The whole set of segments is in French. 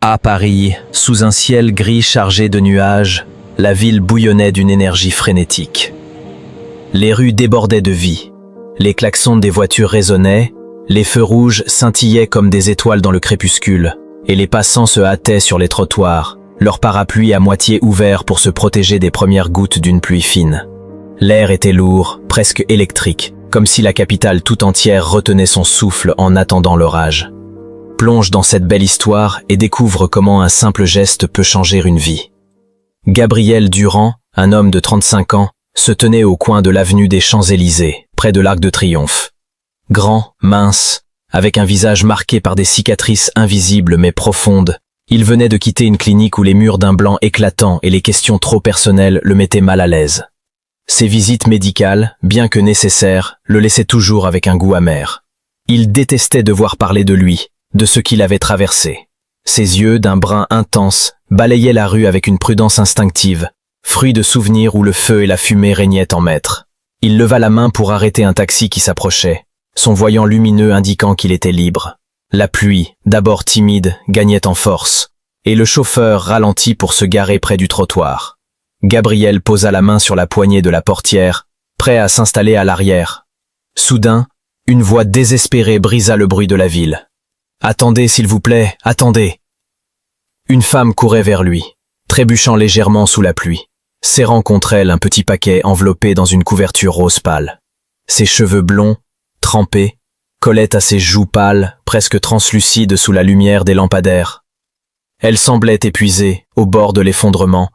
À Paris, sous un ciel gris chargé de nuages, la ville bouillonnait d'une énergie frénétique. Les rues débordaient de vie, les klaxons des voitures résonnaient, les feux rouges scintillaient comme des étoiles dans le crépuscule, et les passants se hâtaient sur les trottoirs, leurs parapluies à moitié ouverts pour se protéger des premières gouttes d'une pluie fine. L'air était lourd, presque électrique, comme si la capitale tout entière retenait son souffle en attendant l'orage. Plonge dans cette belle histoire et découvre comment un simple geste peut changer une vie. Gabriel Durand, un homme de 35 ans, se tenait au coin de l'avenue des Champs-Élysées, près de l'Arc de Triomphe. Grand, mince, avec un visage marqué par des cicatrices invisibles mais profondes, il venait de quitter une clinique où les murs d'un blanc éclatant et les questions trop personnelles le mettaient mal à l'aise. Ses visites médicales, bien que nécessaires, le laissaient toujours avec un goût amer. Il détestait devoir parler de lui, de ce qu'il avait traversé. Ses yeux, d'un brun intense, balayaient la rue avec une prudence instinctive, fruit de souvenirs où le feu et la fumée régnaient en maître. Il leva la main pour arrêter un taxi qui s'approchait, son voyant lumineux indiquant qu'il était libre. La pluie, d'abord timide, gagnait en force, et le chauffeur ralentit pour se garer près du trottoir. Gabriel posa la main sur la poignée de la portière, prêt à s'installer à l'arrière. Soudain, une voix désespérée brisa le bruit de la ville. « Attendez, s'il vous plaît, attendez !» Une femme courait vers lui, trébuchant légèrement sous la pluie, serrant contre elle un petit paquet enveloppé dans une couverture rose pâle. Ses cheveux blonds, trempés, collaient à ses joues pâles, presque translucides sous la lumière des lampadaires. Elle semblait épuisée, au bord de l'effondrement,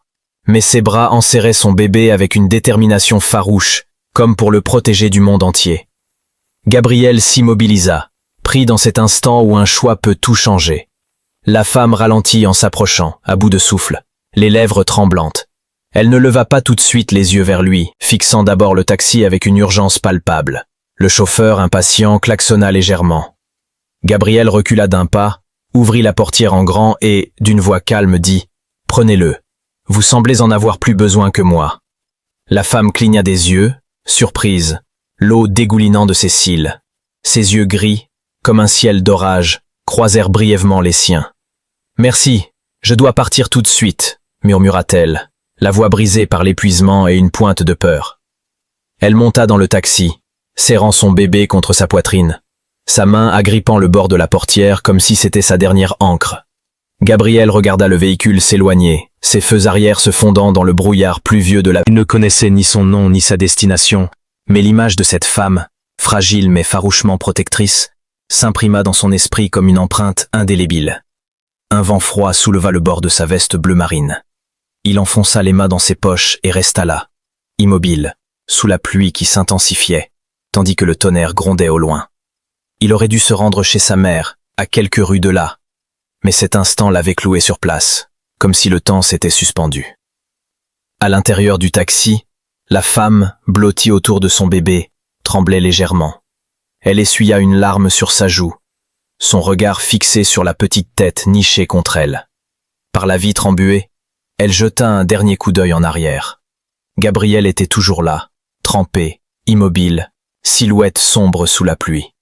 mais ses bras enserraient son bébé avec une détermination farouche, comme pour le protéger du monde entier. Gabriel s'immobilisa, pris dans cet instant où un choix peut tout changer. La femme ralentit en s'approchant, à bout de souffle, les lèvres tremblantes. Elle ne leva pas tout de suite les yeux vers lui, fixant d'abord le taxi avec une urgence palpable. Le chauffeur, impatient, klaxonna légèrement. Gabriel recula d'un pas, ouvrit la portière en grand et, d'une voix calme, dit « Prenez-le. Vous semblez en avoir plus besoin que moi. » La femme cligna des yeux, surprise, l'eau dégoulinant de ses cils. Ses yeux gris, comme un ciel d'orage, croisèrent brièvement les siens. « Merci, je dois partir tout de suite, » murmura-t-elle, la voix brisée par l'épuisement et une pointe de peur. Elle monta dans le taxi, serrant son bébé contre sa poitrine, sa main agrippant le bord de la portière comme si c'était sa dernière ancre. Gabriel regarda le véhicule s'éloigner, ses feux arrière se fondant dans le brouillard pluvieux de la... Il ne connaissait ni son nom ni sa destination, mais l'image de cette femme, fragile mais farouchement protectrice, s'imprima dans son esprit comme une empreinte indélébile. Un vent froid souleva le bord de sa veste bleu marine. Il enfonça les mains dans ses poches et resta là, immobile, sous la pluie qui s'intensifiait, tandis que le tonnerre grondait au loin. Il aurait dû se rendre chez sa mère, à quelques rues de là, mais cet instant l'avait cloué sur place, comme si le temps s'était suspendu. À l'intérieur du taxi, la femme, blottie autour de son bébé, tremblait légèrement. Elle essuya une larme sur sa joue, son regard fixé sur la petite tête nichée contre elle. Par la vitre embuée, elle jeta un dernier coup d'œil en arrière. Gabriel était toujours là, trempé, immobile, silhouette sombre sous la pluie.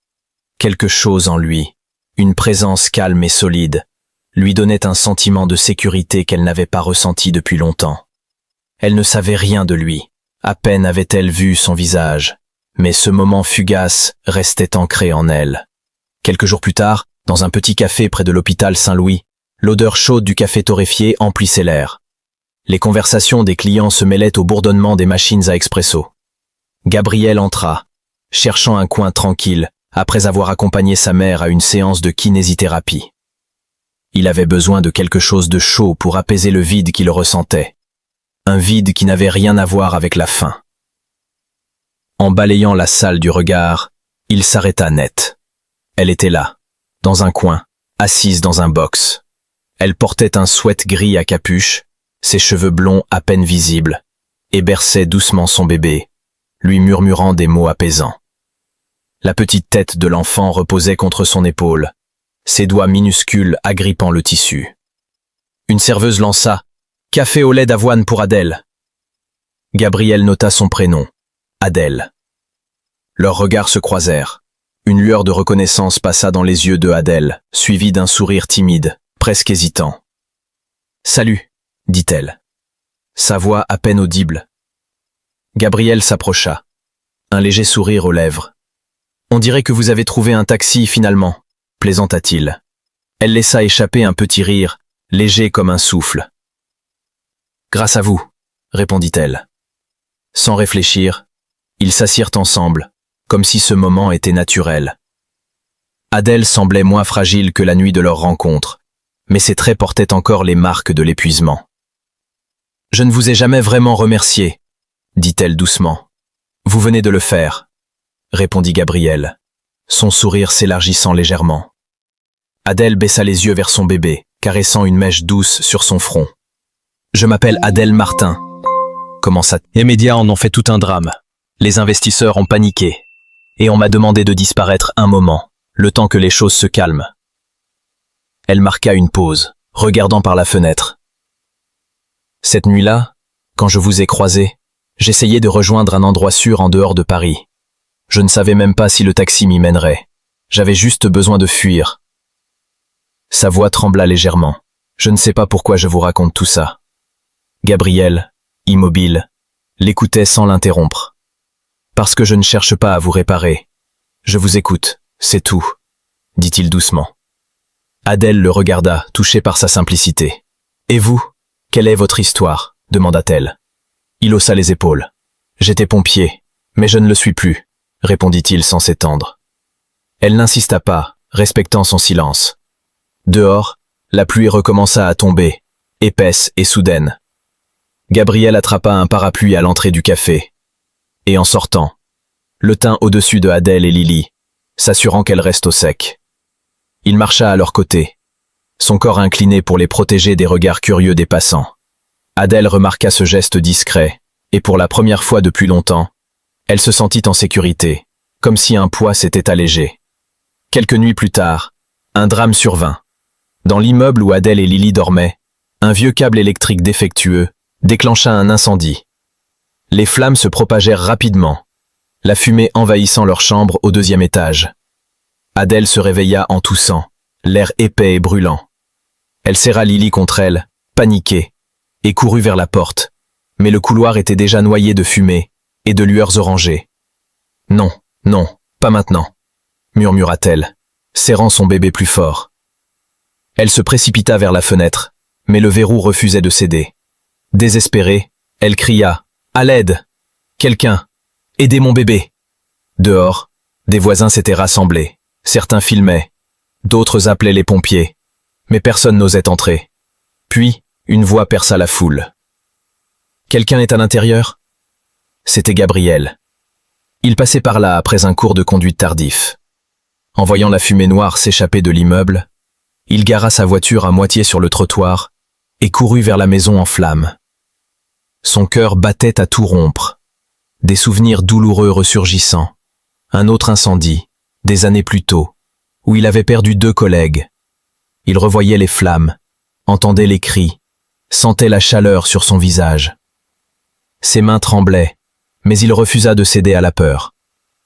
Quelque chose en lui, une présence calme et solide, lui donnait un sentiment de sécurité qu'elle n'avait pas ressenti depuis longtemps. Elle ne savait rien de lui, à peine avait-elle vu son visage, mais ce moment fugace restait ancré en elle. Quelques jours plus tard, dans un petit café près de l'hôpital Saint-Louis, l'odeur chaude du café torréfié emplissait l'air. Les conversations des clients se mêlaient au bourdonnement des machines à expresso. Gabriel entra, cherchant un coin tranquille, après avoir accompagné sa mère à une séance de kinésithérapie. Il avait besoin de quelque chose de chaud pour apaiser le vide qu'il ressentait. Un vide qui n'avait rien à voir avec la faim. En balayant la salle du regard, il s'arrêta net. Elle était là, dans un coin, assise dans un box. Elle portait un sweat gris à capuche, ses cheveux blonds à peine visibles, et berçait doucement son bébé, lui murmurant des mots apaisants. La petite tête de l'enfant reposait contre son épaule, ses doigts minuscules agrippant le tissu. Une serveuse lança « Café au lait d'avoine pour Adèle ». Gabriel nota son prénom, Adèle. Leurs regards se croisèrent. Une lueur de reconnaissance passa dans les yeux de Adèle, suivie d'un sourire timide, presque hésitant. « Salut », dit-elle. Sa voix à peine audible. Gabriel s'approcha, un léger sourire aux lèvres. « On dirait que vous avez trouvé un taxi finalement », plaisanta-t-il. Elle laissa échapper un petit rire, léger comme un souffle. « Grâce à vous », répondit-elle. Sans réfléchir, ils s'assirent ensemble, comme si ce moment était naturel. Adèle semblait moins fragile que la nuit de leur rencontre, mais ses traits portaient encore les marques de l'épuisement. « Je ne vous ai jamais vraiment remercié, » dit-elle doucement. « Vous venez de le faire, » répondit Gabriel, son sourire s'élargissant légèrement. Adèle baissa les yeux vers son bébé, caressant une mèche douce sur son front. « Je m'appelle Adèle Martin. » commença. Les médias en ont fait tout un drame. Les investisseurs ont paniqué. Et on m'a demandé de disparaître un moment, le temps que les choses se calment. Elle marqua une pause, regardant par la fenêtre. Cette nuit-là, quand je vous ai croisé, j'essayais de rejoindre un endroit sûr en dehors de Paris. Je ne savais même pas si le taxi m'y mènerait. J'avais juste besoin de fuir. Sa voix trembla légèrement. Je ne sais pas pourquoi je vous raconte tout ça. Gabriel, immobile, l'écoutait sans l'interrompre. Parce que je ne cherche pas à vous réparer. Je vous écoute, c'est tout, dit-il doucement. Adèle le regarda, touchée par sa simplicité. Et vous, quelle est votre histoire, demanda-t-elle. Il haussa les épaules. J'étais pompier, mais je ne le suis plus, répondit-il sans s'étendre. Elle n'insista pas, respectant son silence. Dehors, la pluie recommença à tomber, épaisse et soudaine. Gabriel attrapa un parapluie à l'entrée du café. Et en sortant, le tint au-dessus de Adèle et Lily, s'assurant qu'elles restent au sec. Il marcha à leur côté, son corps incliné pour les protéger des regards curieux des passants. Adèle remarqua ce geste discret, et pour la première fois depuis longtemps, elle se sentit en sécurité, comme si un poids s'était allégé. Quelques nuits plus tard, un drame survint. Dans l'immeuble où Adèle et Lily dormaient, un vieux câble électrique défectueux déclencha un incendie. Les flammes se propagèrent rapidement, la fumée envahissant leur chambre au 2e étage. Adèle se réveilla en toussant, l'air épais et brûlant. Elle serra Lily contre elle, paniquée, et courut vers la porte, mais le couloir était déjà noyé de fumée et de lueurs orangées. « Non, non, pas maintenant », murmura-t-elle, serrant son bébé plus fort. Elle se précipita vers la fenêtre, mais le verrou refusait de céder. Désespérée, elle cria « À l'aide! Quelqu'un! Aidez mon bébé !» Dehors, des voisins s'étaient rassemblés. Certains filmaient, d'autres appelaient les pompiers, mais personne n'osait entrer. Puis, une voix perça la foule. « Quelqu'un est à l'intérieur ?» C'était Gabriel. Il passait par là après un cours de conduite tardif. En voyant la fumée noire s'échapper de l'immeuble, il gara sa voiture à moitié sur le trottoir et courut vers la maison en flammes. Son cœur battait à tout rompre. Des souvenirs douloureux ressurgissant. Un autre incendie, des années plus tôt, où il avait perdu 2 collègues. Il revoyait les flammes, entendait les cris, sentait la chaleur sur son visage. Ses mains tremblaient, mais il refusa de céder à la peur.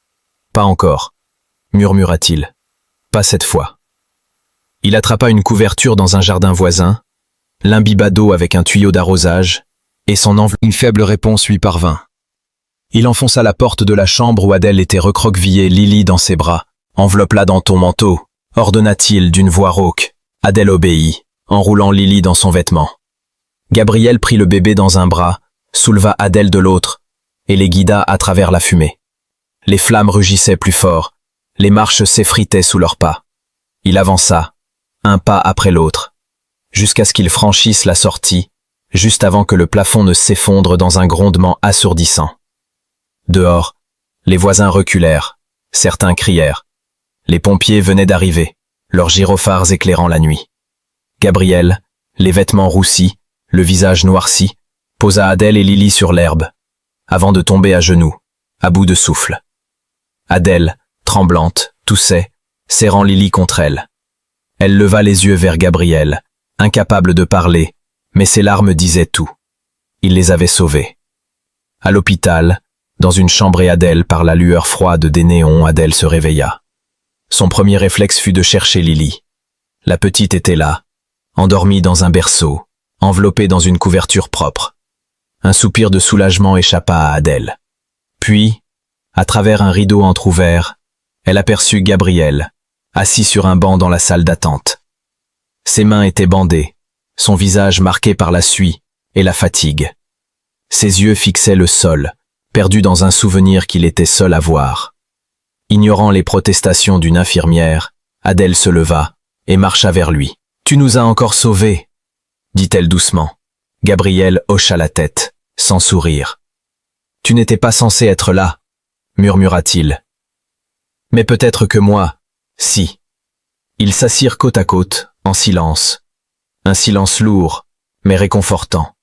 « Pas encore », murmura-t-il. « Pas cette fois. » Il attrapa une couverture dans un jardin voisin, l'imbiba d'eau avec un tuyau d'arrosage, et s'en enveloppa. Une faible réponse lui parvint. Il enfonça la porte de la chambre où Adèle était recroquevillée, Lily dans ses bras. « Enveloppe-la dans ton manteau », ordonna-t-il d'une voix rauque. Adèle obéit, enroulant Lily dans son vêtement. Gabriel prit le bébé dans un bras, souleva Adèle de l'autre, et les guida à travers la fumée. Les flammes rugissaient plus fort, les marches s'effritaient sous leurs pas. Il avança, un pas après l'autre, jusqu'à ce qu'il franchisse la sortie, juste avant que le plafond ne s'effondre dans un grondement assourdissant. Dehors, les voisins reculèrent, certains crièrent. Les pompiers venaient d'arriver, leurs gyrophares éclairant la nuit. Gabriel, les vêtements roussis, le visage noirci, posa Adèle et Lily sur l'herbe, avant de tomber à genoux, à bout de souffle. Adèle, tremblante, toussait, serrant Lily contre elle. Elle leva les yeux vers Gabriel, incapable de parler, mais ses larmes disaient tout. Il les avait sauvés. À l'hôpital, dans une chambrée Adèle par la lueur froide des néons, Adèle se réveilla. Son premier réflexe fut de chercher Lily. La petite était là, endormie dans un berceau, enveloppée dans une couverture propre. Un soupir de soulagement échappa à Adèle. Puis, à travers un rideau entrouvert, elle aperçut Gabriel, assis sur un banc dans la salle d'attente. Ses mains étaient bandées, son visage marqué par la suie et la fatigue. Ses yeux fixaient le sol, perdu dans un souvenir qu'il était seul à voir. Ignorant les protestations d'une infirmière, Adèle se leva et marcha vers lui. « Tu nous as encore sauvés !» dit-elle doucement. Gabriel hocha la tête, sans sourire. « Tu n'étais pas censé être là !» murmura-t-il. « Mais peut-être que moi, si. » Ils s'assirent côte à côte, en silence. Un silence lourd, mais réconfortant.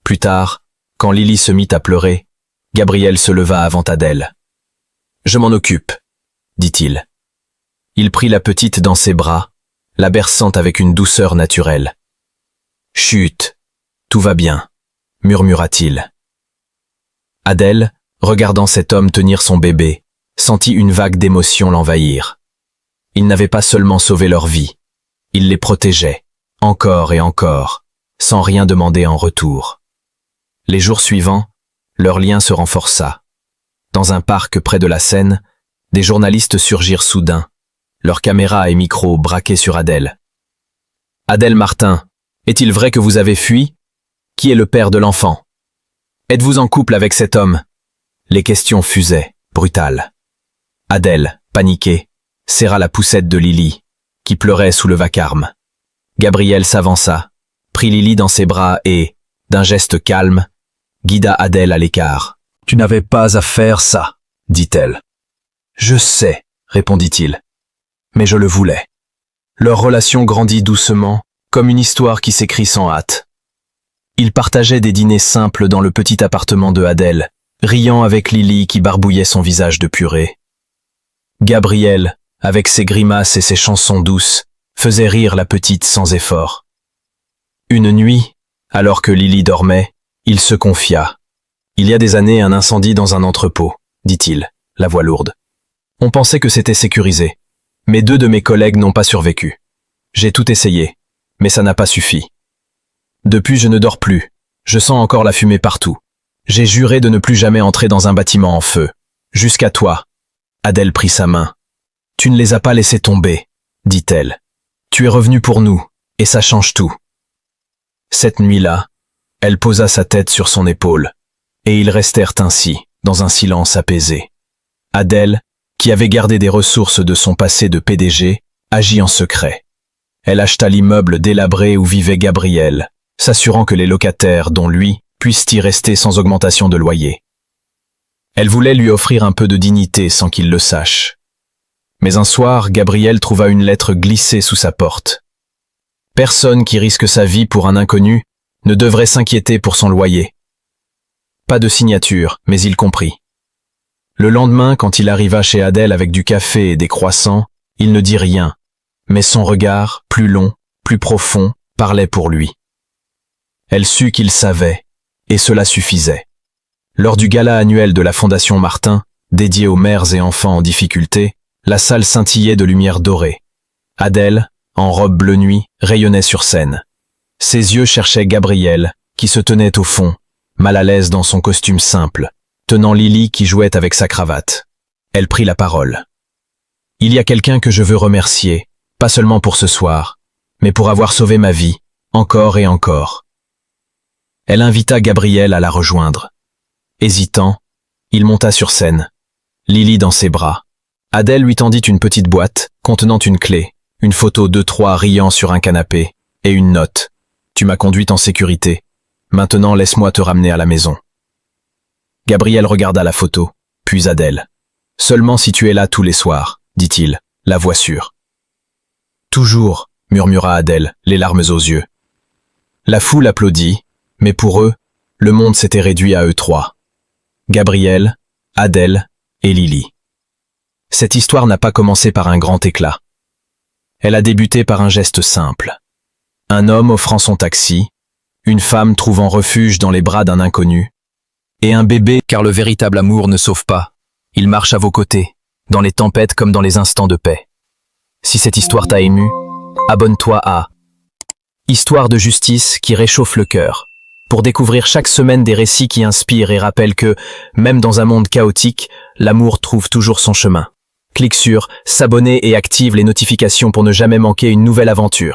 Plus tard, quand Lily se mit à pleurer, Gabriel se leva avant Adèle. « Je m'en occupe, » dit-il. Il prit la petite dans ses bras, la berçant avec une douceur naturelle. « Chut, tout va bien, » murmura-t-il. Adèle, regardant cet homme tenir son bébé, sentit une vague d'émotion l'envahir. Il n'avait pas seulement sauvé leur vie, il les protégeait, encore et encore, sans rien demander en retour. Les jours suivants, leur lien se renforça. Dans un parc près de la Seine, des journalistes surgirent soudain, leurs caméras et micros braqués sur Adèle. « Adèle Martin, est-il vrai que vous avez fui? Qui est le père de l'enfant? Êtes-vous en couple avec cet homme ?» Les questions fusaient, brutales. Adèle, paniquée, serra la poussette de Lily, qui pleurait sous le vacarme. Gabriel s'avança, prit Lily dans ses bras et, d'un geste calme, guida Adèle à l'écart. « Tu n'avais pas à faire ça, » dit-elle. « Je sais, » répondit-il. « Mais je le voulais. » Leur relation grandit doucement, comme une histoire qui s'écrit sans hâte. Ils partageaient des dîners simples dans le petit appartement de Adèle, riant avec Lily qui barbouillait son visage de purée. Gabriel, avec ses grimaces et ses chansons douces, faisait rire la petite sans effort. Une nuit, alors que Lily dormait, il se confia. « Il y a des années, un incendie dans un entrepôt, » dit-il, la voix lourde. « On pensait que c'était sécurisé, mais 2 de mes collègues n'ont pas survécu. J'ai tout essayé, mais ça n'a pas suffi. Depuis, je ne dors plus, je sens encore la fumée partout. J'ai juré de ne plus jamais entrer dans un bâtiment en feu. Jusqu'à toi. » Adèle prit sa main. « Tu ne les as pas laissés tomber, » dit-elle. « Tu es revenu pour nous, et ça change tout. » Cette nuit-là, elle posa sa tête sur son épaule, et ils restèrent ainsi, dans un silence apaisé. Adèle, qui avait gardé des ressources de son passé de PDG, agit en secret. Elle acheta l'immeuble délabré où vivait Gabriel, s'assurant que les locataires, dont lui, puissent y rester sans augmentation de loyer. Elle voulait lui offrir un peu de dignité sans qu'il le sache. Mais un soir, Gabriel trouva une lettre glissée sous sa porte. Personne qui risque sa vie pour un inconnu ne devrait s'inquiéter pour son loyer. Pas de signature, mais il comprit. Le lendemain, quand il arriva chez Adèle avec du café et des croissants, il ne dit rien, mais son regard, plus long, plus profond, parlait pour lui. Elle sut qu'il savait, et cela suffisait. Lors du gala annuel de la Fondation Martin, dédié aux mères et enfants en difficulté, la salle scintillait de lumière dorée. Adèle, en robe bleu nuit, rayonnait sur scène. Ses yeux cherchaient Gabriel, qui se tenait au fond, mal à l'aise dans son costume simple, tenant Lily qui jouait avec sa cravate. Elle prit la parole. « Il y a quelqu'un que je veux remercier, pas seulement pour ce soir, mais pour avoir sauvé ma vie, encore et encore. » Elle invita Gabriel à la rejoindre. Hésitant, il monta sur scène, Lily dans ses bras. Adèle lui tendit une petite boîte contenant une clé, une photo d'eux 3 riant sur un canapé et une note. « Tu m'as conduite en sécurité. Maintenant, laisse-moi te ramener à la maison. » Gabriel regarda la photo, puis Adèle. « Seulement si tu es là tous les soirs, » dit-il, la voix sûre. « Toujours, » murmura Adèle, les larmes aux yeux. La foule applaudit, mais pour eux, le monde s'était réduit à eux 3. Gabriel, Adèle et Lily. Cette histoire n'a pas commencé par un grand éclat. Elle a débuté par un geste simple. Un homme offrant son taxi, une femme trouvant refuge dans les bras d'un inconnu, et un bébé, car le véritable amour ne sauve pas. Il marche à vos côtés, dans les tempêtes comme dans les instants de paix. Si cette histoire t'a ému, abonne-toi à Histoire de justice qui réchauffe le cœur. Pour découvrir chaque semaine des récits qui inspirent et rappellent que, même dans un monde chaotique, l'amour trouve toujours son chemin. Clique sur s'abonner et active les notifications pour ne jamais manquer une nouvelle aventure.